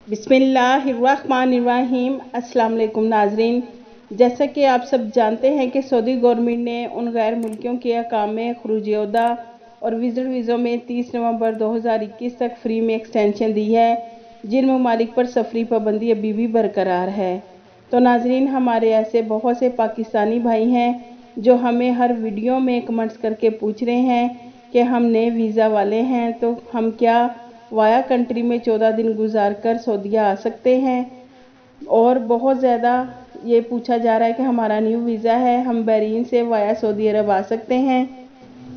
बिस्मिल्लाहिर्रहमानिर्रहीम। अस्सलाम वालेकुम नाजरीन, जैसा कि आप सब जानते हैं कि सऊदी गवर्नमेंट ने उन गैर मुल्कियों के अकामे खुरूज-ए-उहदा और विजिट वीज़ों में 30 नवंबर 2021 तक फ्री में एक्सटेंशन दी है, जिन ममालिक पर सफरी पाबंदी अभी भी बरकरार है। तो नाजरीन, हमारे ऐसे बहुत से पाकिस्तानी भाई हैं जो हमें हर वीडियो में कमेंट्स करके पूछ रहे हैं कि हम नए वीज़ा वाले हैं तो हम क्या वाया कंट्री में 14 दिन गुजार कर सऊदीया आ सकते हैं। और बहुत ज़्यादा ये पूछा जा रहा है कि हमारा न्यू वीज़ा है, हम बहरीन से वाया सऊदी अरब आ सकते हैं।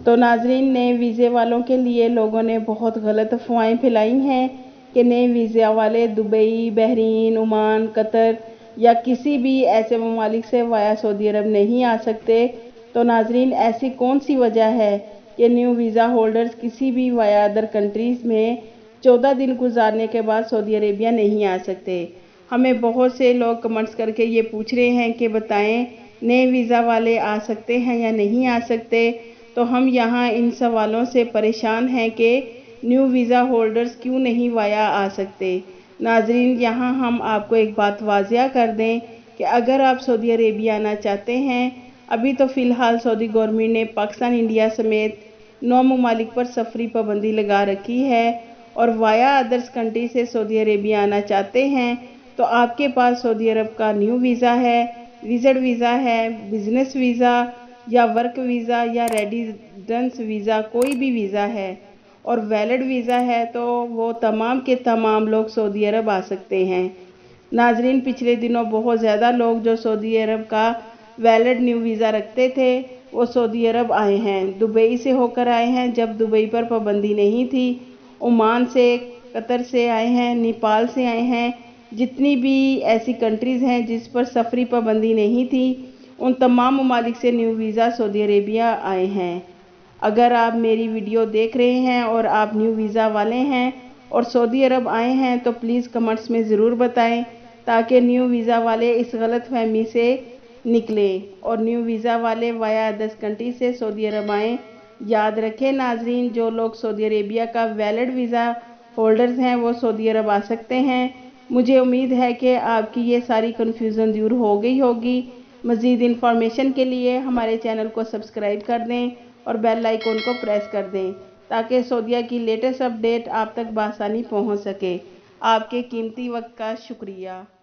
तो नाजरीन, नए वीज़े वालों के लिए लोगों ने बहुत गलत अफवाहें फैलाई हैं कि नए वीज़ा वाले दुबई, बहरीन, ओमान, कतर या किसी भी ऐसे ममालिक से वाया सऊदी अरब नहीं आ सकते। तो नाजरीन, ऐसी कौन सी वजह है कि न्यू वीज़ा होल्डर्स किसी भी वाया अदर कंट्रीज़ में 14 दिन गुजारने के बाद सऊदी अरेबिया नहीं आ सकते। हमें बहुत से लोग कमेंट्स करके ये पूछ रहे हैं कि बताएं नए वीज़ा वाले आ सकते हैं या नहीं आ सकते। तो हम यहाँ इन सवालों से परेशान हैं कि न्यू वीज़ा होल्डर्स क्यों नहीं वाया आ सकते। नाजरीन, यहाँ हम आपको एक बात वाज़िया कर दें कि अगर आप सऊदी अरेबिया आना चाहते हैं, अभी तो फ़िलहाल सऊदी गवर्नमेंट ने पाकिस्तान, इंडिया समेत 9 ममालिक पर सफरी पाबंदी लगा रखी है और वाया अदर्स कंट्री से सऊदी अरेबिया आना चाहते हैं तो आपके पास सऊदी अरब का न्यू वीज़ा है, विजिट वीज़ा है, बिजनेस वीज़ा या वर्क वीज़ा या रेजिडेंस वीज़ा, कोई भी वीज़ा है और वैलिड वीज़ा है तो वो तमाम के तमाम लोग सऊदी अरब आ सकते हैं। नाजरीन, पिछले दिनों बहुत ज़्यादा लोग जो सऊदी अरब का वैलिड न्यू वीज़ा रखते थे वो सऊदी अरब आए हैं। दुबई से होकर आए हैं जब दुबई पर पाबंदी नहीं थी, ओमान से, कतर से आए हैं, नेपाल से आए हैं। जितनी भी ऐसी कंट्रीज़ हैं जिस पर सफरी पाबंदी नहीं थी, उन तमाम ममालिक से न्यू वीज़ा सऊदी अरेबिया आए हैं। अगर आप मेरी वीडियो देख रहे हैं और आप न्यू वीज़ा वाले हैं और सऊदी अरब आए हैं तो प्लीज़ कमेंट्स में ज़रूर बताएं ताकि न्यू वीज़ा वाले इस गलत फहमी से निकलें और न्यू वीज़ा वाले वाया अदर्स कंट्री से सऊदी अरब आएँ। याद रखें नाजरीन, जो लोग सऊदी अरेबिया का वैलिड वीज़ा होल्डर्स हैं वो सऊदी अरब आ सकते हैं। मुझे उम्मीद है कि आपकी ये सारी कन्फ्यूज़न दूर हो गई होगी। मज़ीद इन्फॉर्मेशन के लिए हमारे चैनल को सब्सक्राइब कर दें और बेल आइकन को प्रेस कर दें ताकि सऊदीया की लेटेस्ट अपडेट आप तक बआसानी पहुंच सके। आपके कीमती वक्त का शुक्रिया।